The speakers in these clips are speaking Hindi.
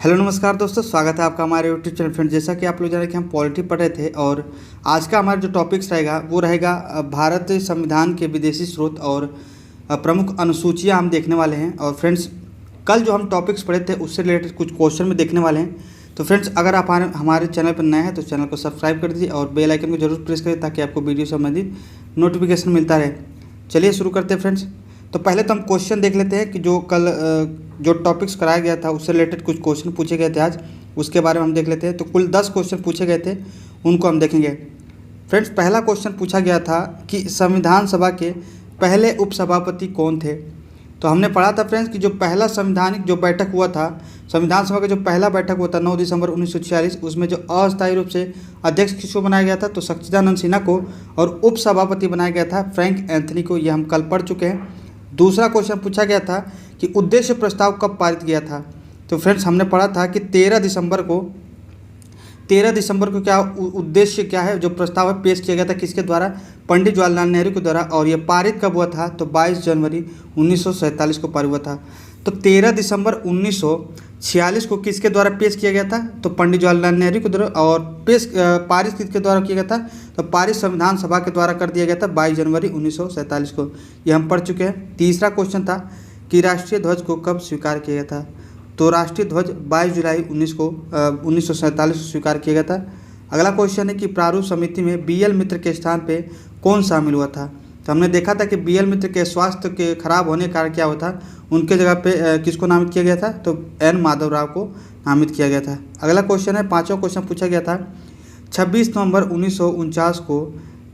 हेलो नमस्कार दोस्तों, स्वागत है आपका हमारे यूट्यूब चैनल। फ्रेंड, जैसा कि आप लोग जाने कि हम पॉलिटी पढ़ रहे थे और आज का हमारा जो टॉपिक्स रहेगा वो रहेगा भारतीय संविधान के विदेशी स्रोत और प्रमुख अनुसूचियां हम देखने वाले हैं। और फ्रेंड्स, कल जो हम टॉपिक्स पढ़े थे उससे रिलेटेड कुछ क्वेश्चन में देखने वाले हैं। तो फ्रेंड्स, अगर आप हमारे चैनल पर नए हैं तो चैनल को सब्सक्राइब कर दीजिए और बेल आइकन को जरूर प्रेस करें ताकि आपको वीडियो संबंधित नोटिफिकेशन मिलता रहे। चलिए शुरू करते हैं फ्रेंड्स। तो पहले तो हम क्वेश्चन देख लेते हैं कि जो कल जो टॉपिक्स कराया गया था उससे रिलेटेड कुछ क्वेश्चन पूछे गए थे आज, उसके बारे में हम देख लेते हैं। तो कुल 10 क्वेश्चन पूछे गए थे, उनको हम देखेंगे। फ्रेंड्स, पहला क्वेश्चन पूछा गया था कि संविधान सभा के पहले उपसभापति कौन थे। तो हमने पढ़ा था फ्रेंड्स कि जो पहला संवैधानिक जो बैठक हुआ था, संविधान सभा का जो पहला बैठक हुआ था 9 दिसंबर 1946, उसमें जो अस्थायी रूप से अध्यक्ष किसको बनाया गया था, तो सच्चिदानंद सिन्हा को, और उपसभापति बनाया गया था फ्रैंक एंथनी को। ये हम कल पढ़ चुके हैं। दूसरा क्वेश्चन पूछा गया था कि उद्देश्य प्रस्ताव कब पारित किया था। तो फ्रेंड्स, हमने पढ़ा था कि 13 दिसंबर को क्या उद्देश्य क्या है, जो प्रस्ताव है पेश किया गया था किसके द्वारा, पंडित जवाहरलाल नेहरू के द्वारा। और ये पारित कब हुआ था, तो 22 जनवरी 1947 को पारित हुआ था। तो 13 दिसंबर 1946 को किसके द्वारा पेश किया गया था, तो पंडित जवाहरलाल नेहरू के द्वारा। और पारित किसके द्वारा किया गया था, तो पारित संविधान सभा के द्वारा कर दिया गया था 22 जनवरी 1947 को। ये हम पढ़ चुके हैं। तीसरा क्वेश्चन था कि राष्ट्रीय ध्वज को कब स्वीकार किया गया था। तो राष्ट्रीय ध्वज 22 जुलाई 1947 को स्वीकार किया गया था। अगला क्वेश्चन है कि प्रारूप समिति में BL मित्र के स्थान पे कौन शामिल हुआ था। तो हमने देखा था कि BL मित्र के स्वास्थ्य के खराब होने का कारण क्या हुआ था, उनके जगह पे किसको नामित किया गया था, तो N माधवराव को नामित किया गया था। अगला क्वेश्चन है, पाँचवा क्वेश्चन पूछा गया था 26 नवंबर 1949 को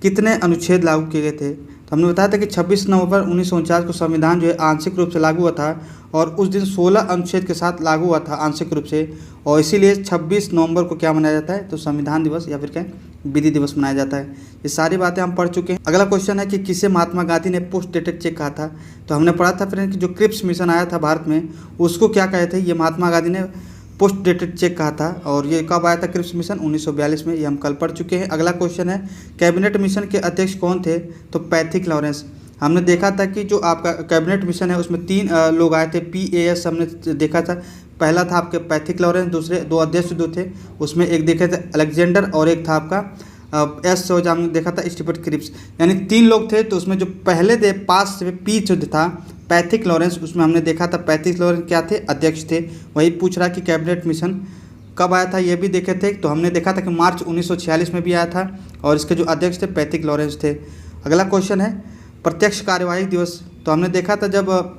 कितने अनुच्छेद लागू किए गए थे। तो हमने बताया था कि 26 नवंबर 1949 को संविधान जो है आंशिक रूप से लागू हुआ था और उस दिन 16 अनुच्छेद के साथ लागू हुआ था आंशिक रूप से, और इसीलिए 26 नवंबर को क्या मनाया जाता है, तो संविधान दिवस या फिर क्या विधि दिवस मनाया जाता है। ये सारी बातें हम पढ़ चुके हैं। अगला क्वेश्चन है कि किसे महात्मा गांधी ने पोस्ट डेटेड चेक कहा था। तो हमने पढ़ा था फ्रेंड कि जो क्रिप्स मिशन आया था भारत में, उसको क्या कहे थे, ये महात्मा गांधी ने पोस्ट डेटेड चेक कहा था। और ये कब आया था क्रिप्स मिशन, 1942 में। ये हम कल पढ़ चुके हैं। अगला क्वेश्चन है, कैबिनेट मिशन के अध्यक्ष कौन थे, तो पैथिक लॉरेंस। हमने देखा था कि जो आपका कैबिनेट मिशन है उसमें 3 लोग आए थे, PAS हमने देखा था। पहला था आपके पैथिक लॉरेंस, दूसरे 2 अध्यक्ष जो थे उसमें एक देखे थे अलेक्जेंडर और एक था आपका S हमने देखा था स्टीफर्ड क्रिप्स, यानी 3 लोग थे। तो उसमें जो पहले थे पास से P जो था पैथिक लॉरेंस, उसमें हमने देखा था पैथिक लॉरेंस क्या थे, अध्यक्ष थे। वही पूछ रहा कि कैबिनेट मिशन कब आया था, ये भी देखे थे। तो हमने देखा था कि मार्च 1946 में भी आया था और इसके जो अध्यक्ष थे पैथिक लॉरेंस थे। अगला क्वेश्चन है प्रत्यक्ष कार्यवाही दिवस। तो हमने देखा था जब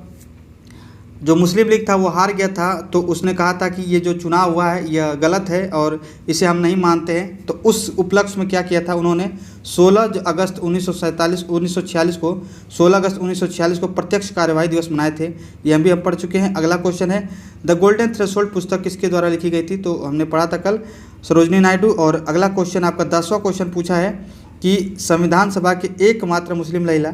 जो मुस्लिम लीग था वो हार गया था तो उसने कहा था कि ये जो चुनाव हुआ है यह गलत है और इसे हम नहीं मानते हैं। तो उस उपलक्ष्य में क्या किया था उन्होंने, 16 अगस्त 1946 को 16 अगस्त 1946 को प्रत्यक्ष कार्यवाही दिवस मनाए थे। ये हम पढ़ चुके हैं। अगला क्वेश्चन है द गोल्डन थ्रेशोल्ड पुस्तक किसके द्वारा लिखी गई थी। तो हमने पढ़ा था कल, सरोजनी नायडू। और अगला क्वेश्चन आपका 10वां क्वेश्चन पूछा है कि संविधान सभा के एकमात्र मुस्लिम महिला।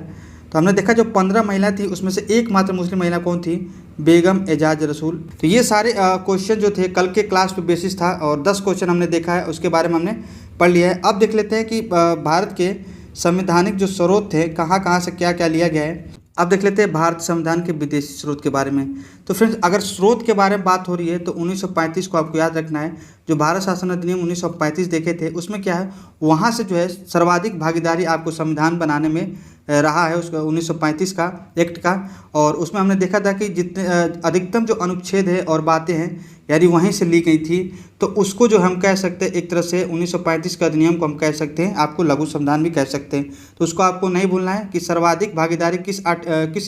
तो हमने देखा जो 15 महिला थी उसमें से एकमात्र मुस्लिम महिला कौन थी, बेगम एजाज रसूल। तो ये सारे क्वेश्चन जो थे कल के क्लास पे बेसिस था और 10 क्वेश्चन हमने देखा है, उसके बारे में हमने पढ़ लिया है। अब देख लेते हैं कि भारत के संवैधानिक जो स्रोत थे कहाँ कहाँ से क्या क्या लिया गया है। अब देख लेते हैं भारत संविधान के विदेशी स्रोत के बारे में। तो फ्रेंड्स, अगर स्रोत के बारे में बात हो रही है तो 1935 को आपको याद रखना है। जो भारत शासन अधिनियम 1935 देखे थे उसमें क्या है, वहाँ से जो है सर्वाधिक भागीदारी आपको संविधान बनाने में रहा है उसका 1935 का एक्ट का। और उसमें हमने देखा था कि जितने अधिकतम जो अनुच्छेद है और बातें हैं यानी वहीं से ली गई थी। तो उसको जो हम कह सकते हैं एक तरह से 1935 का अधिनियम को हम कह सकते हैं, आपको लघु संविधान भी कह सकते हैं। तो उसको आपको नहीं भूलना है कि सर्वाधिक भागीदारी किस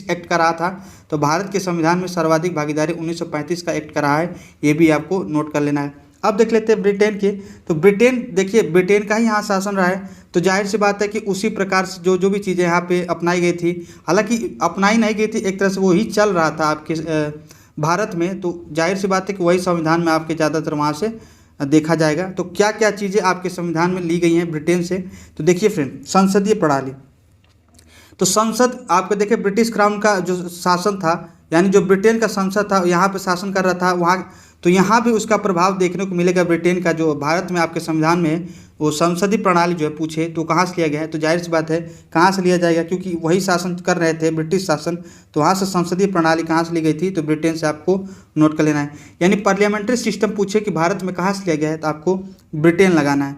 एक्ट का रहा था। तो भारत के संविधान में सर्वाधिक भागीदारी 1935 का एक्ट का रहा है, ये भी आपको नोट कर लेना है। अब देख लेते हैं ब्रिटेन के। तो ब्रिटेन देखिए, ब्रिटेन का ही यहाँ शासन रहा है तो जाहिर सी बात है कि उसी प्रकार से जो भी चीज़ें यहाँ पे अपनाई गई थी, हालांकि अपनाई नहीं गई थी, एक तरह से वो ही चल रहा था आपके भारत में। तो जाहिर सी बात है कि वही संविधान में आपके ज़्यादातर वहाँ से देखा जाएगा। तो क्या क्या चीज़ें आपके संविधान में ली गई हैं ब्रिटेन से, तो देखिए फ्रेंड, संसदीय प्रणाली। तो संसद आपको देखिए ब्रिटिश क्राउन का जो शासन था, यानी जो ब्रिटेन का संसद था यहाँ पे शासन कर रहा था, वहाँ तो यहाँ भी उसका प्रभाव देखने को मिलेगा। ब्रिटेन का जो भारत में आपके संविधान में वो संसदीय प्रणाली जो है पूछे तो कहाँ से लिया गया है, तो जाहिर सी बात है कहाँ से लिया जाएगा, क्योंकि वही शासन कर रहे थे ब्रिटिश शासन, तो वहाँ से संसदीय प्रणाली कहाँ से ली गई थी, तो ब्रिटेन से आपको नोट कर लेना है। यानी पार्लियामेंट्री सिस्टम पूछे कि भारत में कहाँ से लिया गया है, तो आपको ब्रिटेन लगाना है।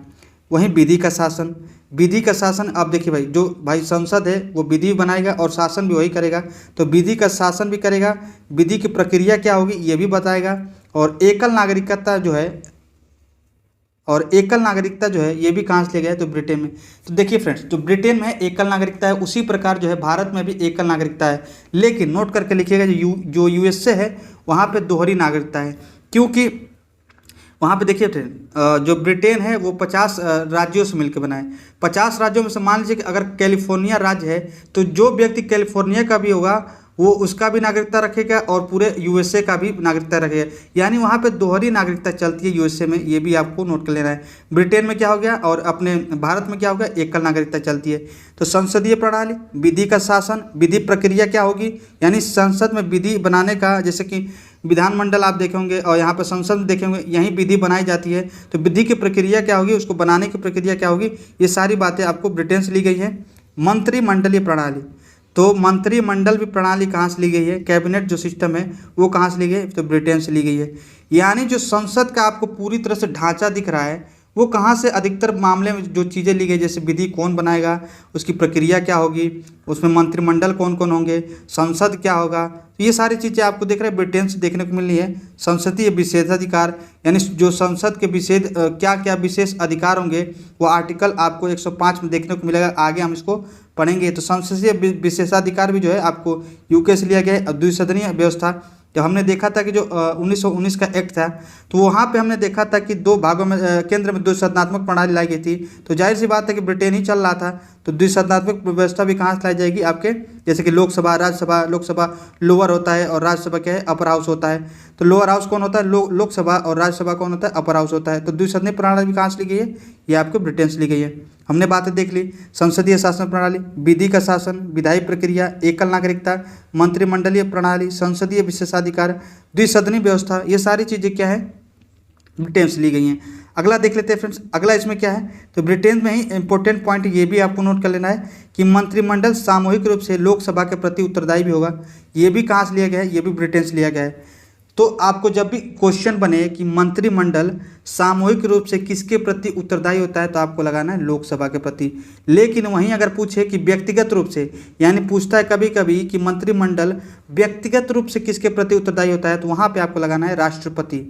वहीं विधि का शासन, विधि का शासन अब देखिए भाई, जो भाई संसद है वो विधि बनाएगा और शासन भी वही करेगा, तो विधि का शासन भी करेगा, विधि की प्रक्रिया क्या होगी ये भी बताएगा। और एकल नागरिकता जो है, और एकल नागरिकता जो है ये भी कहाँ से लिया गया है, तो ब्रिटेन में। तो देखिए फ्रेंड्स, जो ब्रिटेन में एकल नागरिकता है उसी प्रकार जो है भारत में भी एकल नागरिकता है, लेकिन नोट करके लिखिएगा जो यूएसए है वहाँ पे दोहरी नागरिकता है, क्योंकि वहाँ पे देखिए जो ब्रिटेन है वो 50 राज्यों से मिलकर बना है। 50 राज्यों में से मान लीजिए कि अगर कैलिफोर्निया राज्य है तो जो व्यक्ति कैलिफोर्निया का भी होगा वो उसका भी नागरिकता रखेगा और पूरे यूएसए का भी नागरिकता रखेगा, यानी वहाँ पे दोहरी नागरिकता चलती है यूएसए में, ये भी आपको नोट कर लेना है। ब्रिटेन में क्या हो गया और अपने भारत में क्या हो गया, एकल नागरिकता चलती है। तो संसदीय प्रणाली, विधि का शासन, विधि प्रक्रिया क्या होगी, यानी संसद में विधि बनाने का, जैसे कि विधानमंडल आप देखेंगे और यहाँ पर संसद में देखेंगे यहीं विधि बनाई जाती है, तो विधि की प्रक्रिया क्या होगी, उसको बनाने की प्रक्रिया क्या होगी, ये सारी बातें आपको ब्रिटेन से ली गई है। मंत्रिमंडलीय प्रणाली, तो मंत्रिमंडल भी प्रणाली कहाँ से ली गई है, कैबिनेट जो सिस्टम है वो कहाँ से ली गई है, तो ब्रिटेन से ली गई है। यानी जो संसद का आपको पूरी तरह से ढांचा दिख रहा है वो कहाँ से, अधिकतर मामले में जो चीज़ें ली गई, जैसे विधि कौन बनाएगा, उसकी प्रक्रिया क्या होगी, उसमें मंत्रिमंडल कौन कौन होंगे, संसद क्या होगा, तो ये सारी चीज़ें आपको देख रहे हैं ब्रिटेन से देखने को मिल रही है। संसदीय विशेषाधिकार, यानी जो संसद के विशेष क्या क्या विशेष अधिकार होंगे वो आर्टिकल आपको 105 में देखने को मिलेगा, आगे हम इसको पढ़ेंगे। तो संसदीय विशेषाधिकार भी जो है आपको यूके से लिया गया है। द्विसदनीय व्यवस्था, जब हमने देखा था कि जो 1919 का एक्ट था तो वहाँ पे हमने देखा था कि दो भागों में केंद्र में द्विसदनात्मक प्रणाली लाई गई थी, तो जाहिर सी बात है कि ब्रिटेन ही चल रहा था, तो द्विसदनात्मक व्यवस्था भी कहाँ से लाई जाएगी आपके, जैसे कि लोकसभा, राज्यसभा, लोकसभा लोअर होता है और राज्यसभा क्या है, अपर हाउस होता है। तो लोअर हाउस कौन होता है, लोकसभा, और राज्यसभा कौन होता है, अपर हाउस होता है। तो द्विसदनीय प्रणाली भी कहाँ से ली गई है, ये आपको ब्रिटेन से ली गई है। हमने बातें देख ली, संसदीय शासन प्रणाली, विधि का शासन, विधायी प्रक्रिया, एकल नागरिकता, मंत्रिमंडलीय प्रणाली, संसदीय विशेषाधिकार, द्विसदनीय व्यवस्था, ये सारी चीज़ें क्या है, ब्रिटेन से ली गई हैं। अगला देख लेते हैं फ्रेंड्स, अगला इसमें क्या है, तो ब्रिटेन में ही इंपॉर्टेंट पॉइंट ये भी आपको नोट कर लेना है कि मंत्रिमंडल सामूहिक रूप से लोकसभा के प्रति उत्तरदायी भी होगा, ये भी कहाँ से लिया गया है, ये भी ब्रिटेन से लिया गया है। तो आपको जब भी क्वेश्चन बने कि मंत्रिमंडल सामूहिक रूप से किसके प्रति उत्तरदायी होता है, तो आपको लगाना है लोकसभा के प्रति। लेकिन वहीं अगर पूछे कि व्यक्तिगत रूप से, यानी पूछता है कभी कभी कि मंत्रिमंडल व्यक्तिगत रूप से किसके प्रति उत्तरदायी होता है, तो वहाँ पे आपको लगाना है राष्ट्रपति।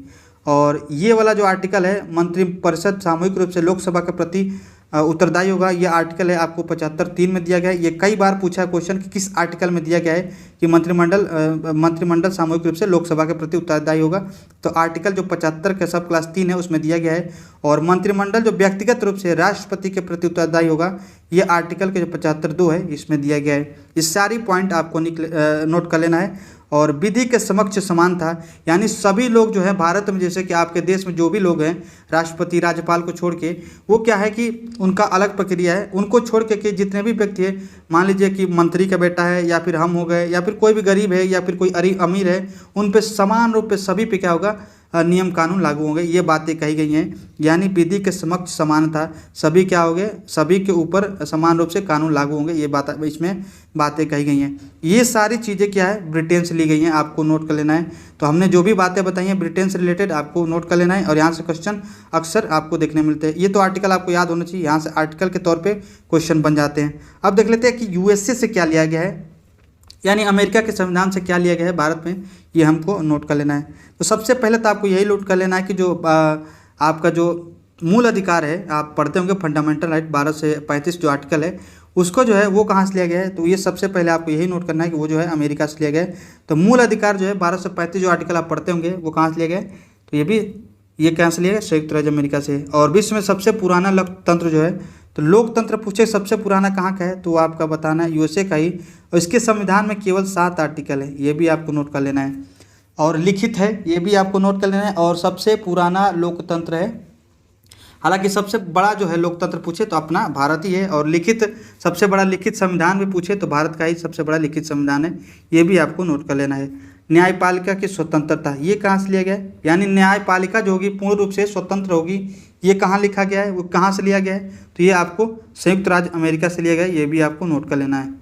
और ये वाला जो आर्टिकल है, मंत्रिपरिषद सामूहिक रूप से लोकसभा के प्रति उत्तरदायी होगा, ये आर्टिकल है आपको 75(3) में दिया गया है। ये कई बार पूछा क्वेश्चन कि किस आर्टिकल में दिया गया है कि मंत्रिमंडल सामूहिक रूप से लोकसभा के प्रति उत्तरदायी होगा, तो आर्टिकल जो 75 के सब क्लास 3 है उसमें दिया गया है। और मंत्रिमंडल जो व्यक्तिगत रूप से राष्ट्रपति के प्रति उत्तरदायी होगा, ये आर्टिकल के जो 75(2) है इसमें दिया गया है। ये सारी पॉइंट आपको नोट कर लेना है। और विधि के समक्ष समान था, यानी सभी लोग जो है भारत में, जैसे कि आपके देश में जो भी लोग हैं, राष्ट्रपति राज्यपाल को छोड़ के, वो क्या है कि उनका अलग प्रक्रिया है, उनको छोड़ के जितने भी व्यक्ति है, मान लीजिए कि मंत्री का बेटा है या फिर हम हो गए या फिर कोई भी गरीब है या फिर कोई अमीर है, उन पे समान रूप से सभी पे क्या होगा, नियम कानून लागू होंगे, ये बातें कही गई हैं। यानी विधि के समक्ष समानता, सभी क्या होंगे, सभी के ऊपर समान रूप से कानून लागू होंगे, ये बात इसमें बातें कही गई हैं। ये सारी चीज़ें क्या है, ब्रिटेन से ली गई हैं, आपको नोट कर लेना है। तो हमने जो भी बातें बताई हैं ब्रिटेन से रिलेटेड आपको नोट कर लेना है, और यहाँ से क्वेश्चन अक्सर आपको देखने मिलते हैं। ये तो आर्टिकल आपको याद होना चाहिए, यहाँ से आर्टिकल के तौर पर क्वेश्चन बन जाते हैं। अब देख लेते हैं कि यूएसए से क्या लिया गया है, यानी अमेरिका के संविधान से क्या लिया गया है भारत में, ये हमको नोट कर लेना है। तो सबसे पहले तो आपको यही नोट कर लेना है कि जो आपका जो मूल अधिकार है, आप पढ़ते होंगे फंडामेंटल राइट 12 से 35 जो आर्टिकल है, उसको जो है वो कहाँ से लिया गया है, तो ये सबसे पहले आपको यही नोट करना है कि वो जो है अमेरिका से लिया गया है। तो मूल अधिकार जो है 12 से 35 जो आर्टिकल आप पढ़ते होंगे वो कहाँ से लिया गया है, तो ये कहाँ से लिया गया, संयुक्त राज्य अमेरिका से। और विश्व में सबसे पुराना लोकतंत्र जो है, तो लोकतंत्र पूछे सबसे पुराना कहाँ का है, तो आपका बताना है यूएसए का ही, और इसके संविधान में केवल 7 आर्टिकल है, ये भी आपको नोट कर लेना है। और लिखित है, ये भी आपको नोट कर लेना है। और सबसे पुराना लोकतंत्र है, हालांकि सबसे बड़ा जो है लोकतंत्र पूछे तो अपना भारत ही है। और लिखित, सबसे बड़ा लिखित संविधान भी पूछे तो भारत का ही सबसे बड़ा लिखित संविधान है, ये भी आपको नोट कर लेना है। न्यायपालिका की स्वतंत्रता, ये कहाँ से लिया गया है? यानी न्यायपालिका जो होगी पूर्ण रूप से स्वतंत्र होगी, ये कहाँ लिखा गया है, वो कहाँ से लिया गया है? तो ये आपको संयुक्त राज्य अमेरिका से लिया गया है, ये भी आपको नोट कर लेना है।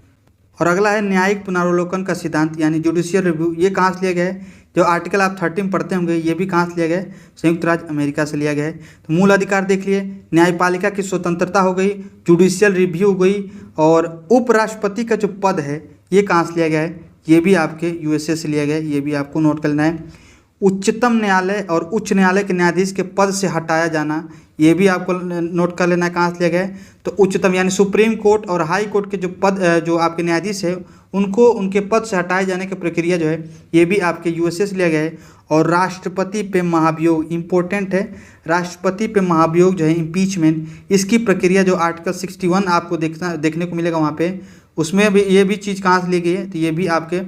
और अगला है न्यायिक पुनरावलोकन का सिद्धांत यानी जुडिशियल रिव्यू, ये कहाँ से लिया गया है? जो आर्टिकल आप 13 पढ़ते होंगे, ये भी कहाँ से लिया गया है? संयुक्त राज्य अमेरिका से लिया गया है। तो मूल अधिकार देख लिए, न्यायपालिका की स्वतंत्रता हो गई, जुडिशियल रिव्यू हो गई, और उपराष्ट्रपति का जो पद है ये कहाँ से लिया गया है? ये भी आपके यूएसए से लिया गया है, ये भी आपको नोट कर लेना है। उच्चतम न्यायालय और उच्च न्यायालय के न्यायाधीश के पद से हटाया जाना, ये भी आपको नोट कर लेना है कहाँ से लिया गया है? तो उच्चतम यानी सुप्रीम कोर्ट और हाई कोर्ट के जो पद जो आपके न्यायाधीश है उनको उनके पद से हटाए जाने की प्रक्रिया जो है ये भी आपके यूएसए से लिया गया है। और राष्ट्रपति पे महाभियोग इंपॉर्टेंट है, राष्ट्रपति पे महाभियोग जो है इम्पीचमेंट, इसकी प्रक्रिया जो आर्टिकल 61 आपको देखने को मिलेगा वहाँ पे, उसमें भी ये भी चीज़ कहाँ से ली गई है? तो ये भी आपके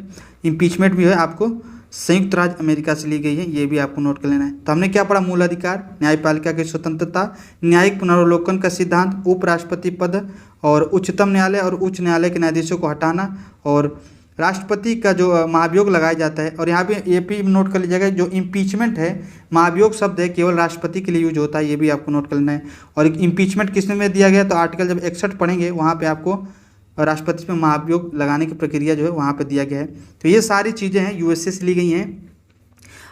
इम्पीचमेंट भी है आपको संयुक्त राज्य अमेरिका से ली गई है, ये भी आपको नोट कर लेना है। तो हमने क्या पढ़ा? मूल अधिकार, न्यायपालिका की स्वतंत्रता, न्यायिक पुनरावलोकन का सिद्धांत, उपराष्ट्रपति पद, और उच्चतम न्यायालय और उच्च न्यायालय के न्यायाधीशों को हटाना, और राष्ट्रपति का जो महाभियोग लगाया जाता है। और यहाँ पे ये भी नोट कर लीजिएगा, जो इम्पीचमेंट है, महाभियोग शब्द है केवल राष्ट्रपति के लिए यूज होता है, ये भी आपको नोट कर लेना है। और इम्पीचमेंट किसने में दिया गया? तो आर्टिकल जब 61 पढ़ेंगे वहाँ पे आपको राष्ट्रपति पे महाभियोग लगाने की प्रक्रिया जो है वहाँ पे दिया गया है। तो ये सारी चीज़ें हैं यूएसए से ली गई हैं।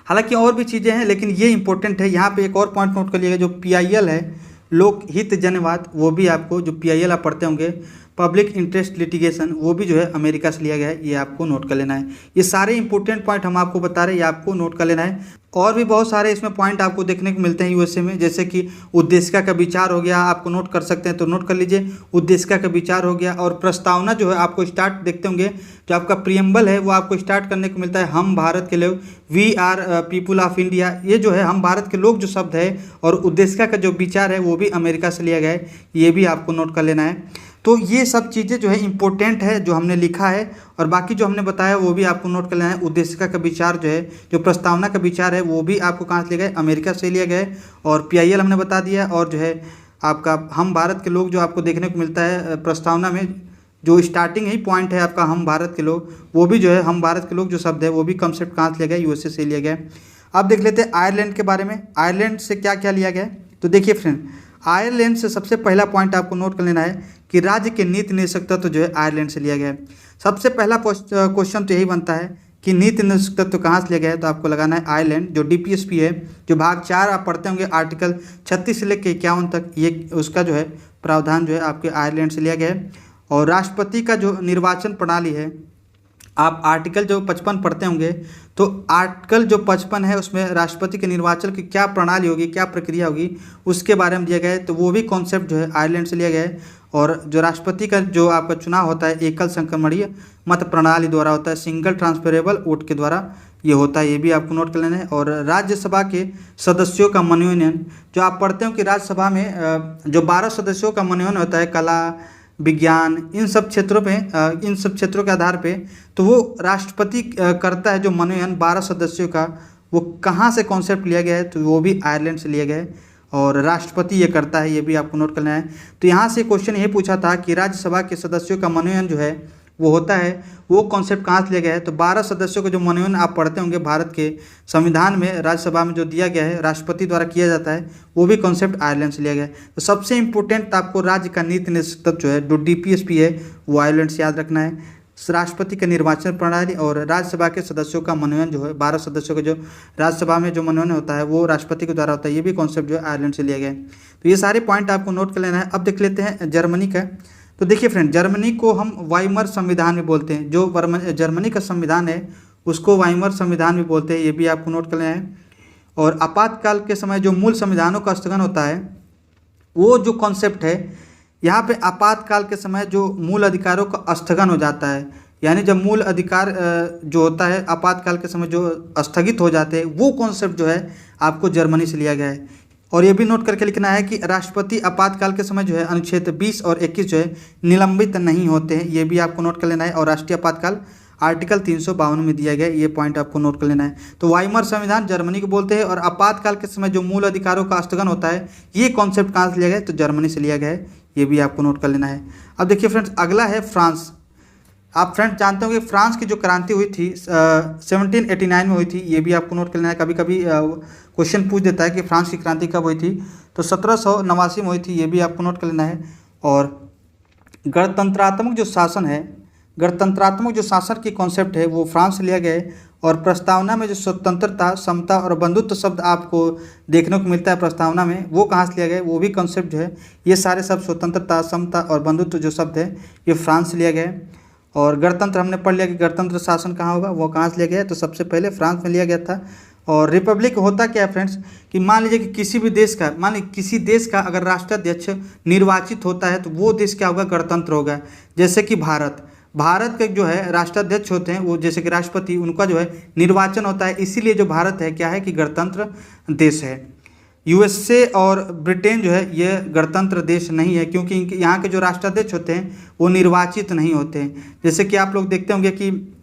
हालांकि और भी चीज़ें हैं लेकिन ये इंपॉर्टेंट है। यहाँ पे एक और पॉइंट नोट कर लीजिएगा, जो पीआईएल है, लोक हित जनवाद, वो भी आपको जो पीआईएल आप पढ़ते होंगे, पब्लिक इंटरेस्ट लिटिगेशन, वो भी जो है अमेरिका से लिया गया है, ये आपको नोट कर लेना है। ये सारे इंपॉर्टेंट पॉइंट हम आपको बता रहे हैं, ये आपको नोट कर लेना है। और भी बहुत सारे इसमें पॉइंट आपको देखने को मिलते हैं यूएसए में, जैसे कि उद्देशिका का विचार हो गया, आपको नोट कर सकते हैं तो नोट कर लीजिए, उद्देशिका का विचार हो गया। और प्रस्तावना जो है आपको स्टार्ट देखते होंगे, जो आपका प्रियम्बल है वो आपको स्टार्ट करने को मिलता है हम भारत के लोग, we are people of India, ये जो है हम भारत के लोग जो शब्द है, और उद्देशिका का जो विचार है वो भी अमेरिका से लिया गया है, ये भी आपको नोट कर लेना है। तो ये सब चीज़ें जो है इंपॉर्टेंट है जो हमने लिखा है, और बाकी जो हमने बताया वो भी आपको नोट कर लेना है। उद्देशिका का विचार जो है, जो प्रस्तावना का विचार है, वो भी आपको कहाँ से लिया गया? अमेरिका से लिया गया है। और पीआईएल हमने बता दिया, और जो है आपका हम भारत के लोग जो आपको देखने को मिलता है प्रस्तावना में, जो स्टार्टिंग ही पॉइंट है आपका हम भारत के लोग, वो भी जो है हम भारत के लोग जो शब्द है वो भी कंसेप्ट कहाँ से लिया गया? यूएसए से लिया गया है। अब देख लेते हैं आयरलैंड के बारे में, आयरलैंड से क्या क्या लिया गया है। तो देखिए फ्रेंड, आयरलैंड से सबसे पहला पॉइंट आपको नोट कर लेना है कि राज्य के नीति निर्देशक तत्व जो है आयरलैंड से लिया गया है। सबसे पहला क्वेश्चन तो यही बनता है कि नीति निर्देशक तत्व कहाँ से लिया गया है, तो आपको लगाना है आयरलैंड। जो डीपीएसपी है, जो भाग 4 आप पढ़ते होंगे आर्टिकल 36 से लेकर 51 तक, ये उसका जो है प्रावधान जो है आपके आयरलैंड से लिया गया है। और राष्ट्रपति का जो निर्वाचन प्रणाली है, आप आर्टिकल जो 55 पढ़ते होंगे, तो आर्टिकल जो 55 है उसमें राष्ट्रपति के निर्वाचन की क्या प्रणाली होगी, क्या प्रक्रिया होगी, उसके बारे में दिया गया है। तो वो भी कॉन्सेप्ट जो है आयरलैंड से लिया गया है। और जो राष्ट्रपति का जो आपका चुनाव होता है एकल संक्रमणीय मत प्रणाली द्वारा होता है, सिंगल ट्रांसफरेबल वोट के द्वारा ये होता है, ये भी आपको नोट कर लेना है। और राज्यसभा के सदस्यों का मनोनयन, जो आप पढ़ते हो कि राज्यसभा में जो 12 सदस्यों का मनोनयन होता है, कला, विज्ञान, इन सब क्षेत्रों पे, इन सब क्षेत्रों के आधार पे, तो वो राष्ट्रपति करता है जो मनोनयन 12 सदस्यों का, वो कहाँ से कॉन्सेप्ट लिया गया है, तो वो भी आयरलैंड से लिया गया है, और राष्ट्रपति ये करता है, ये भी आपको नोट करना है। तो यहाँ से क्वेश्चन ये पूछा था कि राज्यसभा के सदस्यों का मनोनयन जो है वो होता है, वो कॉन्सेप्ट कहाँ से लिया गया है, तो 12 सदस्यों का जो मनोनयन आप पढ़ते होंगे भारत के संविधान में, राज्यसभा में जो दिया गया है राष्ट्रपति द्वारा किया जाता है, वो भी कॉन्सेप्ट आयरलैंड से लिया गया है। तो सबसे इंपॉर्टेंट आपको राज्य का नीति निर्देशक तत्व जो है, जो डीपीएसपी है, वो आयरलैंड से याद रखना है। राष्ट्रपति का निर्वाचन प्रणाली और राज्यसभा के सदस्यों का मनोनयन जो है, 12 सदस्यों का जो राज्यसभा में जो मनोनयन होता है वो राष्ट्रपति के द्वारा होता है, ये भी कॉन्सेप्ट जो है आयरलैंड से लिया गया है। तो ये सारे पॉइंट आपको नोट कर लेना है। अब देख लेते हैं जर्मनी का। तो देखिए फ्रेंड, जर्मनी को हम वाइमर संविधान भी बोलते हैं, जो जर्मनी का संविधान है उसको वाइमर संविधान भी बोलते हैं, ये भी आपको नोट कर लेना है। और आपातकाल के समय जो मूल संविधानों का स्थगन होता है, वो जो कॉन्सेप्ट है यहाँ पे, आपातकाल के समय जो मूल अधिकारों का स्थगन हो जाता है, यानी जब मूल अधिकार जो होता है आपातकाल के समय जो स्थगित हो जाते हैं, वो कॉन्सेप्ट जो है आपको जर्मनी से लिया गया है। और ये भी नोट करके लिखना है कि राष्ट्रपति आपातकाल के समय जो है अनुच्छेद 20 और 21 जो है निलंबित नहीं होते हैं, ये भी आपको नोट कर लेना है। और राष्ट्रीय आपातकाल आर्टिकल 352 में दिया गया है, ये पॉइंट आपको नोट कर लेना है। तो वाइमर संविधान जर्मनी को बोलते हैं, और आपातकाल के समय जो मूल अधिकारों का स्थगन होता है, ये कॉन्सेप्ट कहाँ से लिया गया है, तो जर्मनी से लिया गया है, ये भी आपको नोट कर लेना है। अब देखिए फ्रेंड्स, अगला है फ्रांस। आप फ्रेंड्स जानते होंगे फ्रांस की जो क्रांति हुई थी 1789 में हुई थी, ये भी आपको नोट कर लेना है। कभी कभी क्वेश्चन पूछ देता है कि फ्रांस की क्रांति कब हुई थी, तो 1789 में हुई थी, ये भी आपको नोट कर लेना है। और गणतंत्रात्मक जो शासन है, गणतंत्रात्मक जो शासन की कॉन्सेप्ट है वो फ्रांस से लिया गया है। और प्रस्तावना में जो स्वतंत्रता, समता और बंधुत्व शब्द आपको देखने को मिलता है प्रस्तावना में, वो कहाँ से लिया गया है, वो भी कॉन्सेप्ट जो है, ये सारे सब स्वतंत्रता, समता और बंधुत्व जो शब्द है ये फ्रांस से लिया गया है। और गणतंत्र हमने पढ़ लिया कि गणतंत्र शासन कहाँ होगा, वो कहाँ से लिया गया है, तो सबसे पहले फ्रांस में लिया गया था। और रिपब्लिक होता क्या है फ्रेंड्स, कि मान लीजिए कि किसी भी देश का, मान लीजिए किसी देश का अगर राष्ट्राध्यक्ष निर्वाचित होता है तो वो देश क्या होगा, गणतंत्र होगा। जैसे कि भारत के जो है राष्ट्राध्यक्ष होते हैं वो, जैसे कि राष्ट्रपति, उनका जो है निर्वाचन होता है, इसीलिए जो भारत है क्या है कि गणतंत्र देश है। यूएसए और ब्रिटेन जो है ये गणतंत्र देश नहीं है, क्योंकि इनके यहाँ के जो राष्ट्राध्यक्ष होते हैं वो निर्वाचित नहीं होते हैं। जैसे कि आप लोग देखते होंगे कि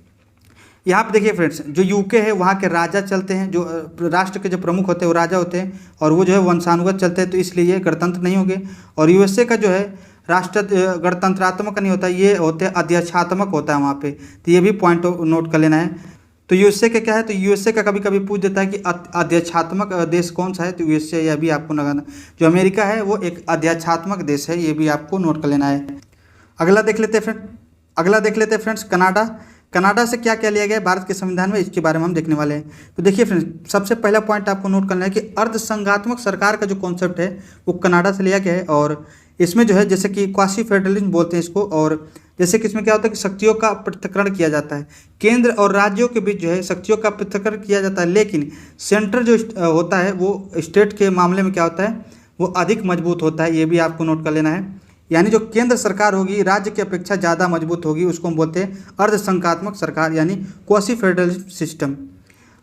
यहाँ पे देखिए फ्रेंड्स, जो यूके है वहाँ के राजा चलते हैं, जो राष्ट्र के जो प्रमुख होते हैं वो राजा होते हैं, और वो जो है वंशानुगत चलते हैं, तो इसलिए ये गणतंत्र नहीं होंगे। और यूएसए का जो है राष्ट्र गणतंत्रात्मक नहीं होता, ये होते हैं अध्यक्षात्मक होता है वहाँ पे, तो ये भी पॉइंट नोट कर लेना है। तो यूएसए का क्या है, तो यूएसए का कभी कभी पूछ देता है कि अध्यक्षात्मक देश कौन सा है, तो यूएसए, यह भी आपको लगाना। जो अमेरिका है वो एक अध्यक्षात्मक देश है, ये भी आपको नोट कर लेना है। अगला देख लेते हैं फ्रेंड्स कनाडा से क्या क्या लिया गया है भारत के संविधान में, इसके बारे में हम देखने वाले हैं। तो देखिए फ्रेंड्स, सबसे पहला पॉइंट आपको नोट करना है कि अर्धसंघात्मक सरकार का जो कॉन्सेप्ट है वो कनाडा से लिया गया है। और इसमें जो है जैसे कि क्वासी फेडरलिज्म बोलते हैं इसको, और जैसे कि इसमें क्या होता है कि शक्तियों का पृथक्करण किया जाता है, केंद्र और राज्यों के बीच जो है शक्तियों का पृथक्करण किया जाता है, लेकिन सेंटर जो होता है वो स्टेट के मामले में क्या होता है, वो अधिक मजबूत होता है, ये भी आपको नोट कर लेना है। यानी जो केंद्र सरकार होगी राज्य की अपेक्षा ज़्यादा मजबूत होगी, उसको हम बोलते हैं अर्धसंघात्मक सरकार, यानी क्वासी फेडरलिज्म सिस्टम।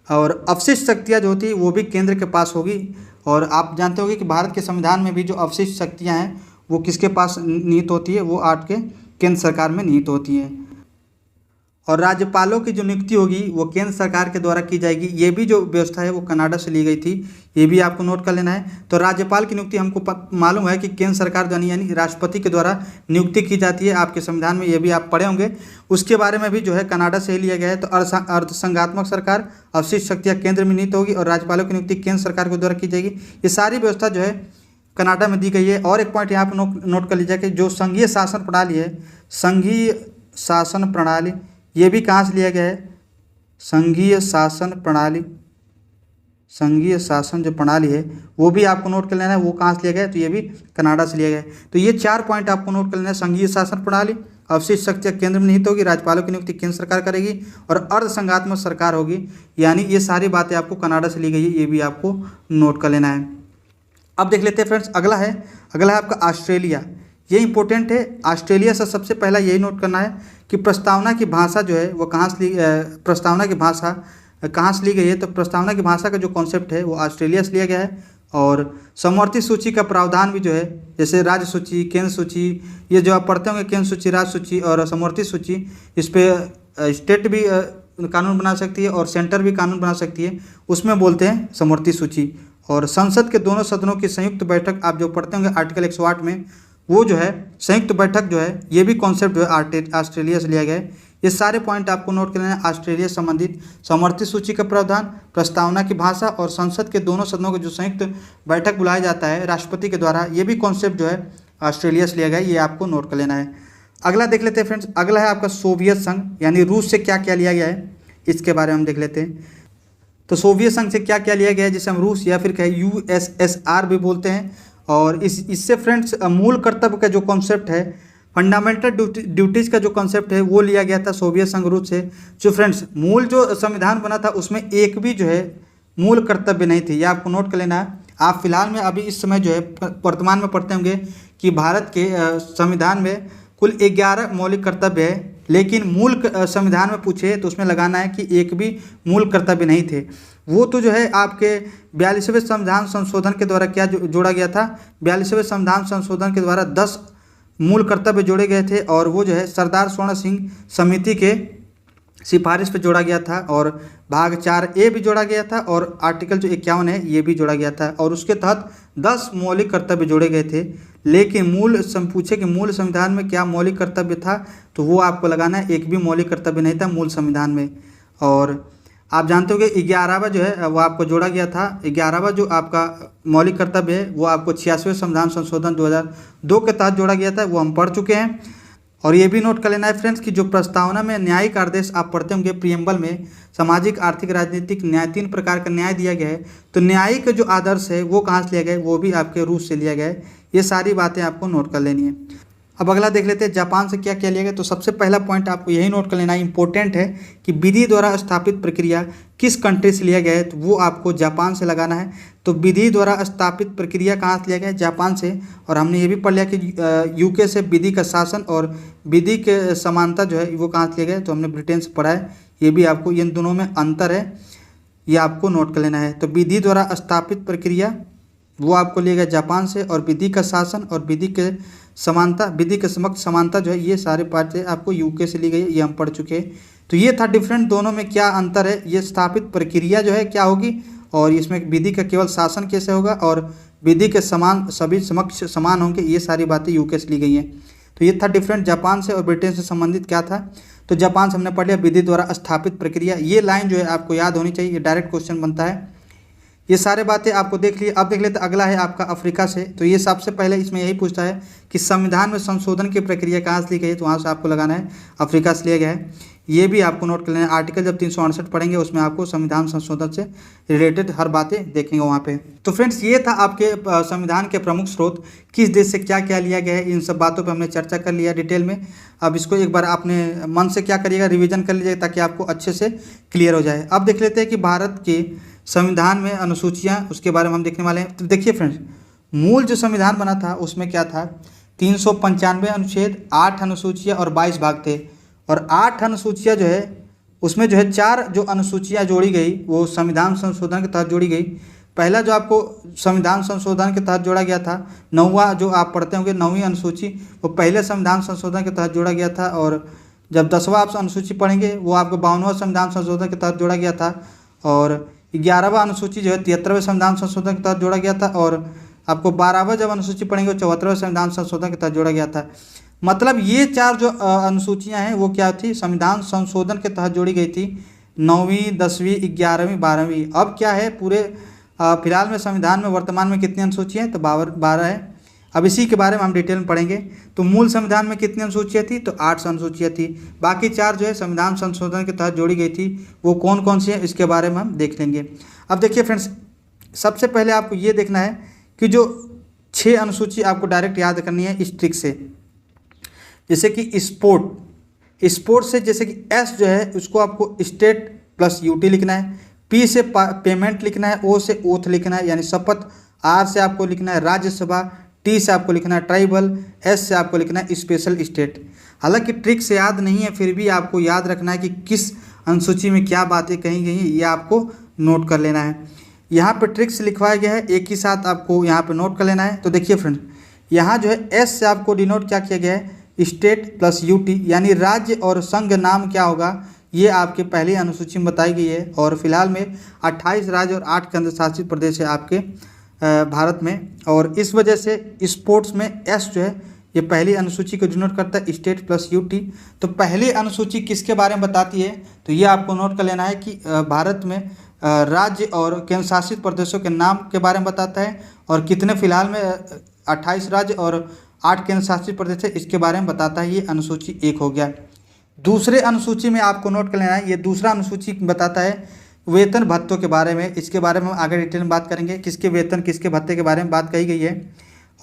और अवशिष्ट शक्तियाँ जो होती है वो भी केंद्र के पास होगी। और आप जानते होंगे कि भारत के संविधान में भी जो अवशिष्ट शक्तियाँ हैं वो किसके पास निहित होती है, वो आठ के केंद्र सरकार में निहित होती है। और राज्यपालों की जो नियुक्ति होगी वो केंद्र सरकार के द्वारा की जाएगी, ये भी जो व्यवस्था है वो कनाडा से ली गई थी, ये भी आपको नोट कर लेना है। तो राज्यपाल की नियुक्ति हमको मालूम है कि केंद्र सरकार द्वारा यानी राष्ट्रपति के द्वारा नियुक्ति की जाती है, आपके संविधान में ये भी आप पढ़े होंगे। उसके बारे में भी जो है कनाडा से ही लिया गया है। तो अर्धसंघात्मक सरकार, अवशिष्ट शक्तियाँ केंद्र में निहित होगी और राज्यपालों की नियुक्ति केंद्र सरकार के द्वारा की जाएगी, ये सारी व्यवस्था जो है कनाडा में दी गई है। और एक पॉइंट यहाँ पर नोट कर लीजिए कि जो संघीय शासन प्रणाली है, संघीय शासन प्रणाली, ये भी कहाँ से लिया गया है, संघीय शासन प्रणाली, संघीय शासन जो प्रणाली है वो भी आपको नोट कर लेना है, वो कहाँ से लिया गया है, तो ये भी कनाडा से लिया गया है। तो ये 4 पॉइंट आपको नोट कर लेना है, संघीय शासन प्रणाली, अवशिष्ट शक्तियाँ केंद्र में निहित होगी, राज्यपालों की नियुक्ति केंद्र सरकार करेगी और अर्धसंघात्मक सरकार होगी, यानी ये सारी बातें आपको कनाडा से ली गई है, ये भी आपको नोट कर लेना है। अब देख लेते हैं फ्रेंड्स, अगला है आपका ऑस्ट्रेलिया। ये इंपॉर्टेंट है। ऑस्ट्रेलिया से सबसे पहला यही नोट करना है कि प्रस्तावना की भाषा जो है वो प्रस्तावना की भाषा कहाँ से ली गई है, तो प्रस्तावना की भाषा का जो कॉन्सेप्ट है वो ऑस्ट्रेलिया से लिया गया है। और समवर्ती सूची का प्रावधान भी जो है, जैसे राज्य सूची, केंद्र सूची, ये जो आप पढ़ते होंगे केंद्र सूची, राज्य सूची और समवर्ती सूची, इस पर स्टेट भी कानून बना सकती है और सेंटर भी कानून बना सकती है, उसमें बोलते हैं समवर्ती सूची। और संसद के दोनों सदनों की संयुक्त बैठक आप जो पढ़ते होंगे आर्टिकल 108 में, वो जो है संयुक्त बैठक जो है, ये भी कॉन्सेप्ट जो है ऑस्ट्रेलिया से लिया गया है। ये सारे पॉइंट आपको नोट कर लेना है, ऑस्ट्रेलिया से संबंधित समवर्ती सूची का प्रावधान, प्रस्तावना की भाषा और संसद के दोनों सदनों की जो संयुक्त बैठक बुलाया जाता है राष्ट्रपति के द्वारा, ये भी कॉन्सेप्ट जो है ऑस्ट्रेलिया से लिया गया है, ये आपको नोट कर लेना है। अगला देख लेते हैं फ्रेंड्स, अगला है आपका सोवियत संघ, यानी रूस से क्या क्या लिया गया है, इसके बारे में हम देख लेते हैं। तो सोवियत संघ से क्या क्या लिया गया है, जिसे हम रूस या फिर कहें USSR भी बोलते हैं। और इससे फ्रेंड्स मूल कर्तव्य का जो कॉन्सेप्ट है, फंडामेंटल ड्यूटीज़ का जो कॉन्सेप्ट है वो लिया गया था सोवियत संघ रूस से। जो फ्रेंड्स मूल जो संविधान बना था उसमें एक भी जो है मूल कर्तव्य नहीं थे, ये आपको नोट कर लेना है। आप फिलहाल में अभी इस समय जो है वर्तमान में पढ़ते होंगे कि भारत के संविधान में कुल 11 मौलिक कर्तव्य है, लेकिन मूल संविधान में पूछे तो उसमें लगाना है कि एक भी मूल कर्तव्य नहीं थे। वो तो जो है आपके 42वें संविधान संशोधन के द्वारा क्या जोड़ा गया था, 42वें संविधान संशोधन के द्वारा 10 मूल कर्तव्य जोड़े गए थे, और वो जो है सरदार स्वर्ण सिंह समिति के सिफारिश पे जोड़ा गया था, और भाग 4A भी जोड़ा गया था, और आर्टिकल जो 51 है ये भी जोड़ा गया था, और उसके तहत 10 मौलिक कर्तव्य जोड़े गए थे। लेकिन पूछे कि मूल संविधान में क्या मौलिक कर्तव्य था, तो वो आपको लगाना है, एक भी मौलिक कर्तव्य नहीं था मूल संविधान में। और आप जानते हो कि 11वां जो है वो आपको जोड़ा गया था। 11वां जो आपका मौलिक कर्तव्य है वो आपको 86वें संविधान संशोधन 2002 के तहत जोड़ा गया था, वो हम पढ़ चुके हैं। और ये भी नोट कर लेना है फ्रेंड्स कि जो प्रस्तावना में न्यायिक आदेश आप पढ़ते होंगे, प्रियम्बल में सामाजिक, आर्थिक, राजनीतिक न्याय, 3 प्रकार का न्याय दिया गया है। तो न्यायिक जो आदर्श है वो कहाँ से लिया गया है, वो भी आपके रूस से लिया गया है। ये सारी बातें आपको नोट कर लेनी है। अब अगला देख लेते हैं जापान से क्या क्या लिया गया। तो सबसे पहला पॉइंट आपको यही नोट कर लेना है, इंपॉर्टेंट है कि विधि द्वारा स्थापित प्रक्रिया किस कंट्री से लिया गया है, तो वो आपको जापान से लगाना है। तो विधि द्वारा स्थापित प्रक्रिया कहाँ से लिया गया है, जापान से। और हमने ये भी पढ़ लिया कि यूके से विधि का शासन और विधि के समानता जो है वो कहाँ से लिया गया है, तो हमने ब्रिटेन से पढ़ा है। ये भी आपको, इन दोनों में अंतर है, ये आपको नोट कर लेना है। तो विधि द्वारा स्थापित प्रक्रिया वो आपको लिया गया जापान से, और विधि का शासन और विधि के समानता, विधि के समक्ष समानता जो है ये सारे बातें आपको यूके से ली गई है, ये हम पढ़ चुके हैं। तो ये था डिफरेंट, दोनों में क्या अंतर है, ये स्थापित प्रक्रिया जो है क्या होगी, और इसमें विधि का केवल शासन कैसे होगा, और विधि के समान सभी समक्ष समान होंगे, ये सारी बातें यूके से ली गई हैं। तो ये था डिफरेंट, जापान से और ब्रिटेन से संबंधित क्या था। तो जापान से हमने पढ़ लिया विधि द्वारा स्थापित प्रक्रिया, ये लाइन जो है आपको याद होनी चाहिए, ये डायरेक्ट क्वेश्चन बनता है। ये सारे बातें आपको देख लिए। अब देख लेते अगला है आपका अफ्रीका से। तो ये सबसे पहले इसमें यही पूछता है कि संविधान में संशोधन की प्रक्रिया कहाँ से ली गई है, तो वहाँ से आपको लगाना है अफ्रीका से लिया गया है। ये भी आपको नोट कर लेना है। आर्टिकल जब 368 पढ़ेंगे उसमें आपको संविधान संशोधन से रिलेटेड हर बातें देखेंगे वहाँ पे। तो फ्रेंड्स ये था आपके संविधान के प्रमुख स्रोत, किस देश से क्या क्या लिया गया है, इन सब बातों पे हमने चर्चा कर लिया डिटेल में। अब इसको एक बार अपने मन से क्या करिएगा, रिविजन कर लीजिएगा ताकि आपको अच्छे से क्लियर हो जाए। अब देख लेते हैं कि भारत के संविधान में अनुसूचियाँ, उसके बारे में हम देखने वाले हैं। तो देखिए फ्रेंड्स, मूल जो संविधान बना था उसमें क्या था, 395 अनुच्छेद, 8 अनुसूचियाँ और 22 भाग थे। और 8 अनुसूचियाँ जो है उसमें जो है 4 जो अनुसूचियाँ जोड़ी गई वो संविधान संशोधन के तहत जोड़ी गई। पहला जो आपको संविधान संशोधन के तहत जोड़ा गया था, 9वां जो आप पढ़ते होंगे 9वीं अनुसूची, वो पहले संविधान संशोधन के तहत जोड़ा गया था। और जब 10वां आप अनुसूची पढ़ेंगे वो आपको 52वां संविधान संशोधन के तहत जोड़ा गया था। और 11वां अनुसूची जो है 73वें संविधान संशोधन के तहत जोड़ा गया था। और आपको 12वां जब अनुसूची पढ़ेंगे 74वें संविधान संशोधन के तहत जोड़ा गया था। मतलब ये 4 जो अनुसूचियां हैं वो क्या थी, संविधान संशोधन के तहत जोड़ी गई थी, 9वीं, 10वीं, 11वीं, 12वीं। अब क्या है, पूरे फिलहाल में संविधान में वर्तमान में कितनी अनुसूचियाँ हैं, तो 12 है। अब इसी के बारे में हम डिटेल में पढ़ेंगे। तो मूल संविधान में कितनी अनुसूचियाँ थी, तो 8 अनुसूचियाँ थी। बाकी 4 जो है संविधान संशोधन के तहत जोड़ी गई थी, वो कौन कौन सी है इसके बारे में हम देख लेंगे। अब देखिए फ्रेंड्स, सबसे पहले आपको ये देखना है कि जो 6 अनुसूची आपको डायरेक्ट याद करनी है इस ट्रिक से। जैसे कि स्पोर्ट से, जैसे कि एस जो है उसको आपको स्टेट प्लस यूटी लिखना है, पी से पेमेंट लिखना है, ओ से ओथ लिखना है यानी शपथ, आर से आपको लिखना है राज्यसभा, टी से आपको लिखना है ट्राइबल, एस से आपको लिखना है स्पेशल स्टेट। हालांकि ट्रिक से याद नहीं है, फिर भी आपको याद रखना है कि किस अनुसूची में क्या बातें कही गई हैं, ये आपको नोट कर लेना है। यहाँ पे ट्रिक से लिखवाया गया है, एक ही साथ आपको यहाँ पे नोट कर लेना है। तो देखिए फ्रेंड, यहाँ जो है एस से आपको डिनोट क्या किया गया है, स्टेट प्लस यूटी यानी राज्य और संघ नाम क्या होगा, ये आपके पहली अनुसूची में बताई गई है। और फिलहाल में 28 राज्य और 8 केंद्र शासित प्रदेश है आपके भारत में। और इस वजह से स्पोर्ट्स में एस जो है ये पहली अनुसूची को डिनोट करता है, स्टेट प्लस यूटी। तो पहली अनुसूची किसके बारे में बताती है, तो ये आपको नोट कर लेना है कि भारत में राज्य और केंद्र शासित प्रदेशों के नाम के बारे में बताता है, और कितने फिलहाल में 28 राज्य और 8 केंद्र शासित प्रदेश है इसके बारे में बताता है। ये अनुसूची 1 हो गया। दूसरे अनुसूची में आपको नोट कर लेना है, ये दूसरा अनुसूची बताता है वेतन भत्तों के बारे में। इसके बारे में हम आगे डिटेल में बात करेंगे, किसके वेतन किसके भत्ते के बारे में बात कही गई है।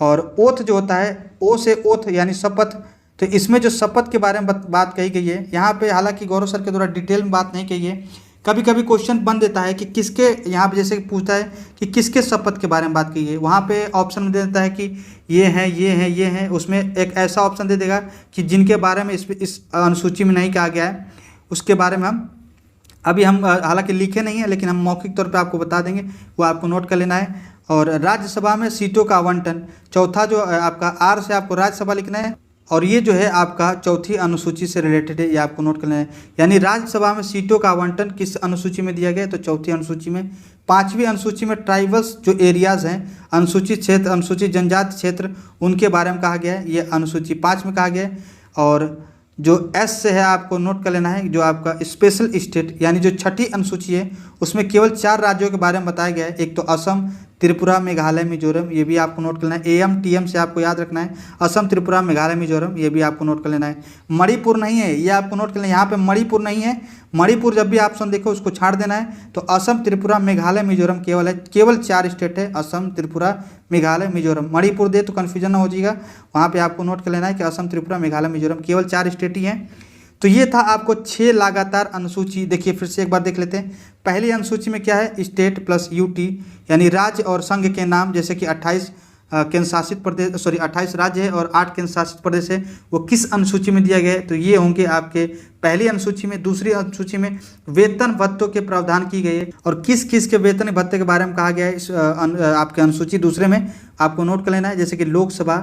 और ओथ जो होता है, ओ से ओथ यानी शपथ, तो इसमें जो शपथ के बारे में बात कही गई है। यहाँ पे हालांकि गौरव सर के द्वारा डिटेल में बात नहीं कही है, कभी कभी क्वेश्चन बन देता है कि किसके, यहाँ पे जैसे पूछता है कि किसके शपथ के बारे में बात की है, वहाँ पे ऑप्शन में दे देता है कि ये हैं ये हैं ये हैं, उसमें एक ऐसा ऑप्शन दे देगा कि जिनके बारे में इस अनुसूची में नहीं कहा गया है, उसके बारे में हम हालांकि लिखे नहीं है लेकिन हम मौखिक तौर पे आपको बता देंगे, वो आपको नोट कर लेना है। और राज्यसभा में सीटों का आवंटन, चौथा जो आपका आर से आपको राज्यसभा लिखना है, और ये जो है आपका चौथी अनुसूची से रिलेटेड है, ये आपको नोट करना है। यानी राज्यसभा में सीटों का आवंटन किस अनुसूची में दिया गया है, तो चौथी अनुसूची में। पांचवी अनुसूची में ट्राइबल्स जो एरियाज हैं, अनुसूचित क्षेत्र, अनुसूचित जनजाति क्षेत्र, उनके बारे में कहा गया है, ये अनुसूची 5 में कहा गया है। और जो एस से है आपको नोट कर लेना है, जो आपका स्पेशल स्टेट यानी जो छठी अनुसूची है उसमें केवल 4 राज्यों के बारे में बताया गया है। एक तो असम, त्रिपुरा, मेघालय, मिजोरम, ये भी आपको नोट कर लेना है। AM TM से आपको याद रखना है, असम, त्रिपुरा, मेघालय, मिजोरम, ये भी आपको नोट कर लेना है। मणिपुर नहीं है, ये आपको नोट कर लेना है, यहाँ पे मणिपुर नहीं है। मणिपुर जब भी ऑप्शन देखो उसको छाड़ देना है। तो असम, त्रिपुरा, मेघालय, मिजोरम केवल है, केवल 4 स्टेट है, असम, त्रिपुरा, मेघालय, मिजोरम। मणिपुर दे तो कन्फ्यूजन ना हो जाएगा, वहाँ पे आपको नोट कर लेना है कि असम, त्रिपुरा, मेघालय, मिजोरम केवल 4 स्टेट ही हैं। तो ये था आपको 6 लगातार अनुसूची। देखिए फिर से एक बार देख लेते हैं। पहली अनुसूची में क्या है, स्टेट प्लस UT यानी राज्य और संघ के नाम, जैसे कि 28 केंद्र शासित प्रदेश, 28 राज्य है और 8 केंद्र शासित प्रदेश है, वो किस अनुसूची में दिया गया है, तो ये होंगे आपके पहली अनुसूची में। दूसरी अनुसूची में वेतन भत्तों के प्रावधान की गई है और किस किस के वेतन भत्ते के बारे में कहा गया है इस आपके अनुसूची दूसरे में आपको नोट कर लेना है। जैसे कि लोकसभा,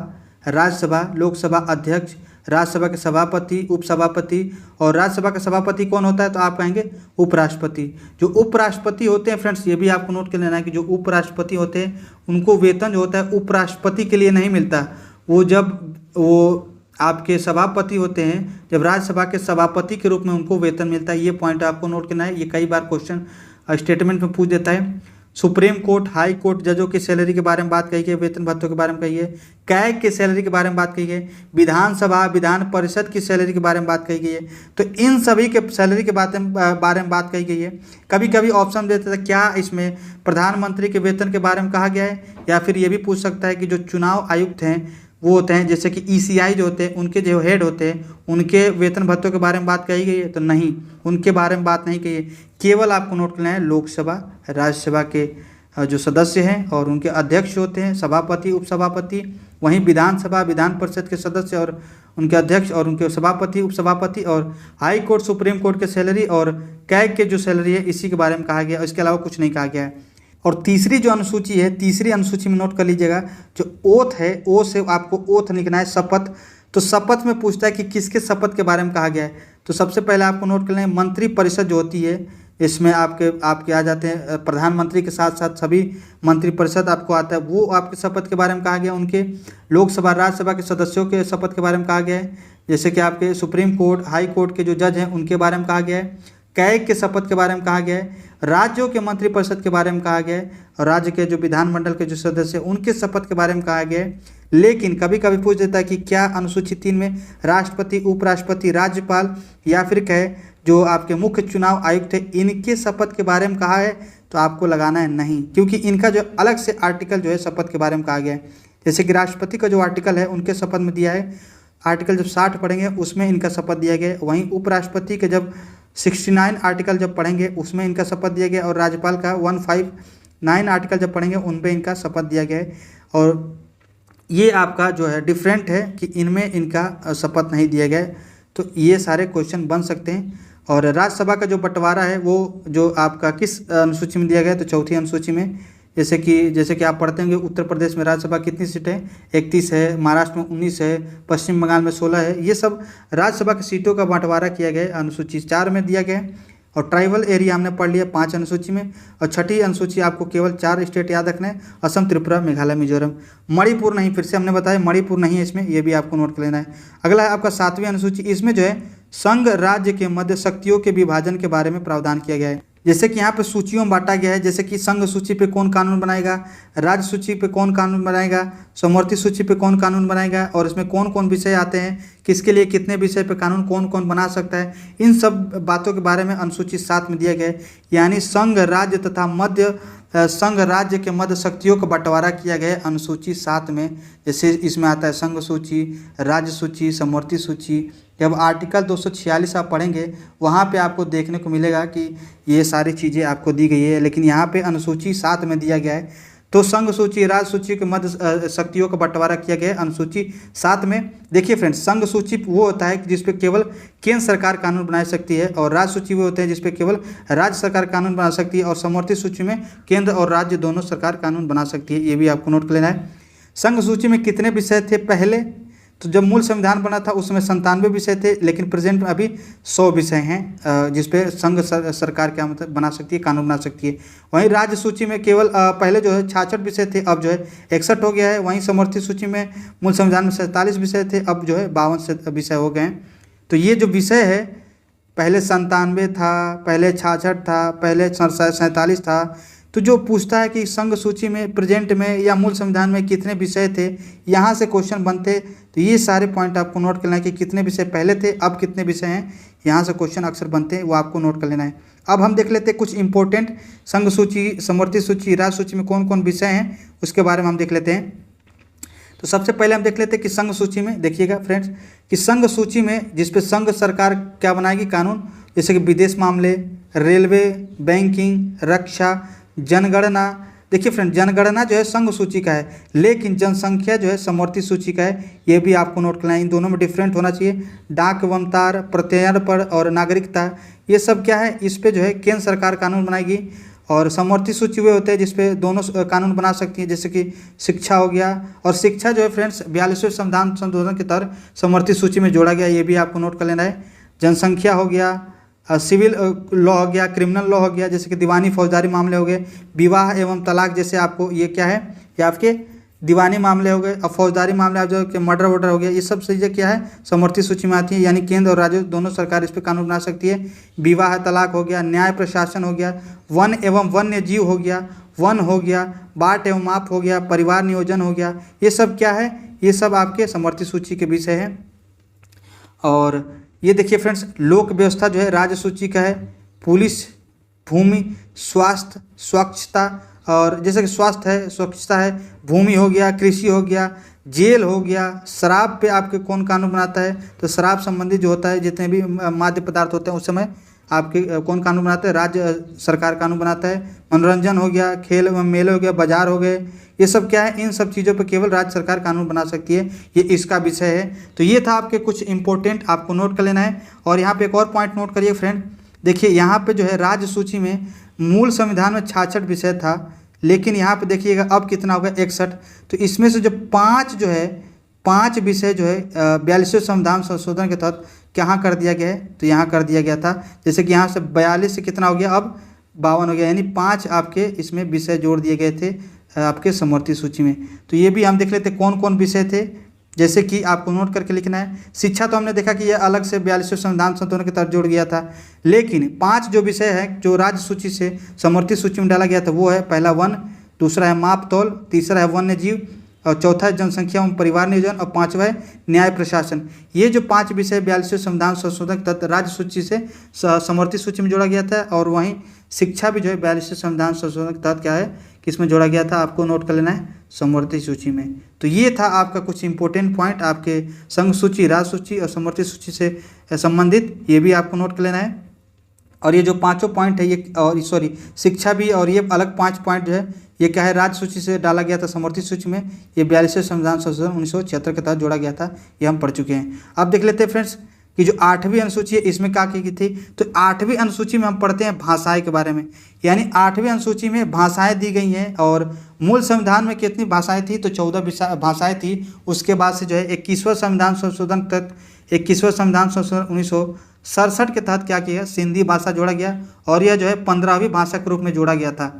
राज्यसभा, लोकसभा अध्यक्ष, राज्यसभा के सभापति, उपसभापति, और राज्यसभा का सभापति कौन होता है, तो आप कहेंगे उपराष्ट्रपति। जो उपराष्ट्रपति होते हैं फ्रेंड्स, ये भी आपको नोट कर लेना है कि जो उपराष्ट्रपति होते हैं उनको वेतन जो होता है उपराष्ट्रपति के लिए नहीं मिलता, वो जब वो आपके सभापति होते हैं, जब राज्यसभा के सभापति के रूप में उनको वेतन मिलता है। ये पॉइंट आपको नोट करना है, ये कई बार क्वेश्चन स्टेटमेंट में पूछ देता है। सुप्रीम कोर्ट, हाई कोर्ट जजों की सैलरी के बारे में बात कही गई, वेतन भत्तों के बारे में कही है। कैग के सैलरी के बारे में बात कही गई, विधानसभा, विधान परिषद की सैलरी के बारे में बात कही गई है। तो इन सभी के सैलरी के बारे में बात कही गई है। कभी कभी ऑप्शन देते थे क्या इसमें प्रधानमंत्री के वेतन के बारे में कहा गया है, या फिर ये भी पूछ सकता है कि जो चुनाव आयुक्त हैं वो होते हैं, जैसे कि ECI जो होते हैं, उनके जो हेड होते हैं उनके वेतन भत्तों के बारे में बात कही गई है, तो नहीं, उनके बारे में बात नहीं कही है। केवल आपको नोट करना है लोकसभा, राज्यसभा के जो सदस्य हैं और उनके अध्यक्ष होते हैं, सभापति, उपसभापति। वहीं विधानसभा, विधान परिषद के सदस्य और उनके अध्यक्ष और उनके सभापति, उपसभापति, और हाई कोर्ट, सुप्रीम कोर्ट के सैलरी और कैग के जो सैलरी है इसी के बारे में कहा गया, इसके अलावा कुछ नहीं कहा गया है। और तीसरी जो अनुसूची है, तीसरी अनुसूची में नोट कर लीजिएगा, जो ओथ है, ओ से आपको ओथ लिखना है, शपथ। तो शपथ में पूछता है कि किसके शपथ के बारे में कहा गया है, तो सबसे पहले आपको नोट कर लें मंत्री परिषद जो होती है, इसमें आपके आ जाते हैं प्रधानमंत्री के साथ साथ सभी मंत्री परिषद आपको आता है, वो आपके शपथ के बारे में कहा गया। उनके लोकसभा, राज्यसभा के सदस्यों के शपथ के बारे में कहा गया है, जैसे कि आपके सुप्रीम कोर्ट, हाई कोर्ट के जो जज हैं उनके बारे में कहा गया है। कैग के शपथ के बारे में कहा गया है, राज्यों के मंत्रिपरिषद के बारे में कहा गया है, और राज्य के जो विधानमंडल के जो सदस्य उनके शपथ के बारे में कहा गया है। लेकिन कभी कभी पूछ देता है कि क्या अनुसूची 3 में राष्ट्रपति, उपराष्ट्रपति, राज्यपाल या फिर कहे जो आपके मुख्य चुनाव आयुक्त है इनके शपथ के बारे में कहा है, तो आपको लगाना है नहीं, क्योंकि इनका जो अलग से आर्टिकल जो है शपथ के बारे में कहा गया है। जैसे कि राष्ट्रपति का जो आर्टिकल है उनके शपथ में दिया है, आर्टिकल जब 60 पढ़ेंगे उसमें इनका शपथ दिया गया है। वहीं उपराष्ट्रपति के जब 69 आर्टिकल जब पढ़ेंगे उसमें इनका शपथ दिया गया, और राज्यपाल का 159 आर्टिकल जब पढ़ेंगे उन पे इनका शपथ दिया गया है। और ये आपका जो है डिफरेंट है कि इनमें इनका शपथ नहीं दिया गया है। तो ये सारे क्वेश्चन बन सकते हैं। और राज्यसभा का जो बंटवारा है वो जो आपका किस अनुसूची में दिया गया है, तो चौथी अनुसूची में। जैसे कि आप पढ़ते होंगे उत्तर प्रदेश में राज्यसभा कितनी सीटें हैं, 31 है, महाराष्ट्र में 19 है, पश्चिम बंगाल में 16 है। ये सब राज्यसभा की सीटों का बंटवारा किया गया है, अनुसूची 4 में दिया गया है। और ट्राइबल एरिया हमने पढ़ लिया 5 अनुसूची में। और छठी अनुसूची आपको केवल 4 स्टेट याद रखना है, असम, त्रिपुरा, मेघालय, मिजोरम। मणिपुर नहीं, फिर से हमने बताया मणिपुर नहीं है इसमें, ये भी आपको नोट कर लेना है। अगला है आपका 7वीं अनुसूची, इसमें जो है संघ राज्य के मध्य शक्तियों के विभाजन के बारे में प्रावधान किया गया है। जैसे कि यहाँ पे सूचियों में बांटा गया है, जैसे कि संघ सूची पे कौन कानून बनाएगा, राज्य सूची पे कौन कानून बनाएगा, समवर्ती सूची पे कौन कानून बनाएगा, और इसमें कौन कौन विषय आते हैं, किसके लिए कितने विषय पे कानून कौन कौन बना सकता है, इन सब बातों के बारे में अनुसूची 7 में दिया गया है। यानी संघ राज्य तथा संघ राज्य के मध्य शक्तियों का बंटवारा किया गया है अनुसूची 7 में। जैसे इसमें आता है संघ सूची, राज्य सूची, समवर्ती सूची। जब आर्टिकल 246 आप पढ़ेंगे वहाँ पे आपको देखने को मिलेगा कि ये सारी चीज़ें आपको दी गई है, लेकिन यहाँ पे अनुसूची 7 में दिया गया है। तो संघ सूची, राज्य सूची के मध्य शक्तियों का बंटवारा किया गया है अनुसूची 7 में। देखिए फ्रेंड्स, संघ सूची वो होता है जिस पे केवल केंद्र सरकार कानून बना सकती है, और राज्य सूची वो होते हैं जिस पे केवल राज्य सरकार कानून बना सकती है, और समवर्ती सूची में केंद्र और राज्य दोनों सरकार कानून बना सकती है। ये भी आपको नोट कर लेना है। संघ सूची में कितने विषय थे पहले, तो जब मूल संविधान बना था उस समय 97 विषय थे, लेकिन प्रेजेंट में अभी 100 विषय हैं जिसपे संघ सरकार क्या मतलब बना सकती है, कानून बना सकती है। वहीं राज्य सूची में केवल पहले जो है 66 विषय थे, अब जो है 61 हो गया है। वहीं समर्थित सूची में मूल संविधान में 47 विषय थे, अब जो है 52 विषय हो गए हैं। तो ये जो विषय है पहले 97 था, पहले 66 था, पहले 47 था। तो जो पूछता है कि संघ सूची में प्रेजेंट में या मूल संविधान में कितने विषय थे, यहाँ से क्वेश्चन बनते। तो ये सारे पॉइंट आपको नोट करना है कि कितने विषय पहले थे, अब कितने विषय हैं, यहाँ से क्वेश्चन अक्सर बनते हैं, वो आपको नोट कर लेना है। अब हम देख लेते हैं कुछ इंपॉर्टेंट संघ सूची, समर्थित सूची, राज्य सूची में कौन कौन विषय हैं, उसके बारे में हम देख लेते हैं। तो सबसे पहले हम देख लेते हैं कि संघ सूची में, देखिएगा फ्रेंड्स, कि संघ सूची में जिसपे संघ सरकार क्या बनाएगी, कानून, जैसे कि विदेश मामले, रेलवे, बैंकिंग, रक्षा, जनगणना। देखिए फ्रेंड, जनगणना जो है संघ सूची का है, लेकिन जनसंख्या जो है समर्थित सूची का है। ये भी आपको नोट करना है, इन दोनों में डिफरेंट होना चाहिए। डाक एवं तार, प्रत्ययन पर और नागरिकता, ये सब क्या है, इस पे जो है केंद्र सरकार कानून बनाएगी। और समर्थित सूची वे होते हैं जिसपे दोनों कानून बना सकती है, जैसे कि शिक्षा हो गया। और शिक्षा जो है फ्रेंड्स 42वें संविधान संशोधन के तहत समर्थित सूची में जोड़ा गया, ये भी आपको नोट कर लेना है। जनसंख्या हो गया, सिविल लॉ हो गया, क्रिमिनल लॉ हो गया, जैसे कि दीवानी फौजदारी मामले हो गए, विवाह एवं तलाक, जैसे आपको ये क्या है, ये आपके दीवानी मामले हो गए। और फौजदारी मामले आप जो कि मर्डर वर्डर हो गया, ये सब चीज़ें क्या है, समर्थित सूची में आती है, यानी केंद्र और राज्य दोनों सरकार इस पर कानून बना सकती है। विवाह तलाक हो गया, न्याय प्रशासन हो गया, वन एवं वन्य जीव हो गया, वन हो गया, बाट एवं माप हो गया, परिवार नियोजन हो गया, ये सब क्या है, ये सब आपके समर्थित सूची के विषय हैं। और ये देखिए फ्रेंड्स, लोक व्यवस्था जो है राज्य सूची का है। पुलिस, भूमि, स्वास्थ्य, स्वच्छता, और जैसे कि स्वास्थ्य है, स्वच्छता है, भूमि हो गया, कृषि हो गया, जेल हो गया। शराब पे आपके कौन कानून बनाता है, तो शराब संबंधी जो होता है, जितने भी मादक पदार्थ होते हैं उस समय आपके कौन कानून बनाता है, राज्य सरकार कानून बनाता है। मनोरंजन हो गया, खेल एवं मेले हो गया, बाजार हो गए, ये सब क्या है, इन सब चीज़ों पे केवल राज्य सरकार कानून बना सकती है, ये इसका विषय है। तो ये था आपके कुछ इंपॉर्टेंट, आपको नोट कर लेना है। और यहाँ पे एक और पॉइंट नोट करिए फ्रेंड, देखिए यहाँ पे जो है राज्य सूची में मूल संविधान में 66 विषय था, लेकिन यहाँ पे देखिएगा अब कितना होगा, 61। तो इसमें से जो 5 विषय जो है 42वें संविधान संशोधन के तहत कहाँ कर दिया गया है, तो यहाँ कर दिया गया था। जैसे कि यहाँ से 42 से कितना हो गया, अब 52 हो गया, यानी 5 आपके इसमें विषय जोड़ दिए गए थे आपके समर्थित सूची में। तो ये भी हम देख लेते कौन कौन विषय थे, जैसे कि आपको नोट करके लिखना है। शिक्षा तो हमने देखा कि ये अलग से 42वें संविधान संशोधन के तहत जोड़ गया था, लेकिन 5 जो विषय है जो राज्य सूची से समर्थित सूची में डाला गया था, वो है पहला वन, दूसरा है माप तौल, तीसरा है वन्य जीव, और चौथा है जनसंख्या एवं परिवार नियोजन, और 5वां है न्याय प्रशासन। ये जो 5 विषय 42वें संविधान संशोधन के तहत राज्य सूची से समर्थित सूची में जोड़ा गया था। और वहीं शिक्षा भी जो है 42वें संविधान संशोधन के तहत क्या है, किसमें जोड़ा गया था, आपको नोट कर लेना है, समर्थित सूची में। तो ये था आपका कुछ इंपॉर्टेंट पॉइंट आपके संघ सूची, राज्य सूची और समर्थित सूची से संबंधित, ये भी आपको नोट कर लेना है। और ये जो 5 पॉइंट है, ये और सॉरी शिक्षा भी, और ये अलग 5 पॉइंट जो है, ये क्या है, राज्य सूची से डाला गया था समर्थित सूची में। ये 42वें संविधान संशोधन 1976 के तहत जोड़ा गया था, ये हम पढ़ चुके हैं। अब देख लेते हैं फ्रेंड्स कि जो 8वीं अनुसूची है इसमें क्या की गई थी। तो 8वीं अनुसूची में हम पढ़ते हैं भाषाएं के बारे में, यानी 8वीं अनुसूची में भाषाएं दी गई हैं। और मूल संविधान में कितनी भाषाएं थी, तो 14 भाषाएं थी। उसके बाद से जो है 21वां संविधान संशोधन तक, 21वां संविधान संशोधन 1967 के तहत क्या किया, सिंधी भाषा जोड़ा गया, और यह जो है 15वीं भाषा के रूप में जोड़ा गया था।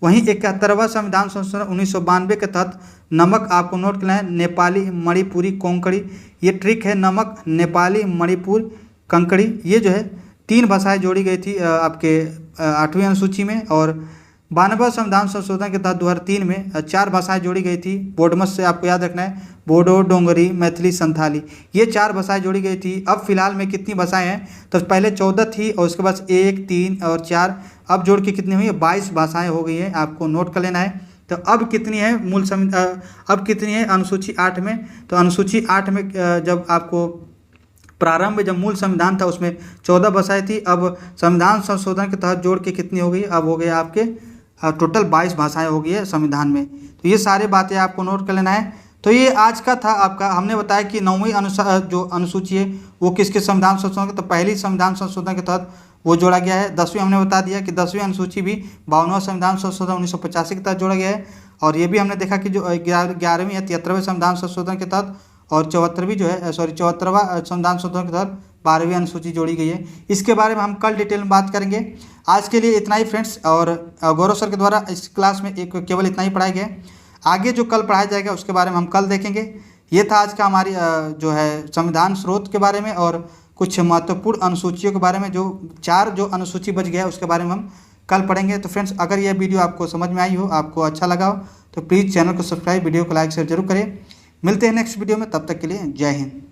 वहीं 71वां संविधान संशोधन 1992 के तहत नमक, आपको नोट करना है, नेपाली, मणिपुरी, कोंकणी, ये ट्रिक है, नमक, नेपाली, मणिपुर, कंकड़ी, ये जो है 3 भाषाएं जोड़ी गई थी आपके 8वीं अनुसूची में। और 92वां संविधान संशोधन के तहत 2003 में 4 भाषाएं जोड़ी गई थी। बोडमस से आपको याद रखना है, बोडो, डोंगरी, मैथिली, संथाली, ये 4 भाषाएं जोड़ी गई थी। अब फिलहाल में कितनी भाषाएं हैं, तो पहले 14 थी, और उसके बाद 1, 3 और 4, अब जोड़ के कितनी हुई है, 22 भाषाएं हो गई हैं, आपको नोट कर लेना है। तो अब कितनी है अब कितनी है अनुसूची 8 में, तो अनुसूची 8 में जब आपको प्रारंभ में जब मूल संविधान था उसमें 14 भाषाएं थी, अब संविधान संशोधन के तहत जोड़ के कितनी हो गई, अब हो गए आपके टोटल 22 भाषाएं हो गई है संविधान में। तो ये सारी बातें आपको नोट कर लेना है। तो ये आज का था आपका, हमने बताया कि 9वीं जो अनुसूची है वो किसके संविधान संशोधन के, तो पहली संविधान संशोधन के तहत वो जोड़ा गया है। 10वीं हमने बता दिया कि 10वीं अनुसूची भी 52वां संविधान संशोधन 1985 के तहत जोड़ा गया है। और ये भी हमने देखा कि जो 11वीं या 73वें संविधान संशोधन के तहत और 74वीं जो है 74वां संविधान संशोधन के तहत 12वीं अनुसूची जोड़ी गई है। इसके बारे में हम कल डिटेल में बात करेंगे। आज के लिए इतना ही फ्रेंड्स, और गौरव सर के द्वारा इस क्लास में केवल इतना ही पढ़ाया गया। आगे जो कल पढ़ाया जाएगा उसके बारे में हम कल देखेंगे। ये था आज का हमारी जो है संविधान स्रोत के बारे में और कुछ महत्वपूर्ण अनुसूचियों के बारे में, जो 4 जो अनुसूची बच गया उसके बारे में हम कल पढ़ेंगे। तो फ्रेंड्स, अगर यह वीडियो आपको समझ में आई हो, आपको अच्छा लगा हो, तो प्लीज़ चैनल को सब्सक्राइब, वीडियो को लाइक शेयर जरूर करें। मिलते हैं नेक्स्ट वीडियो में, तब तक के लिए जय हिंद।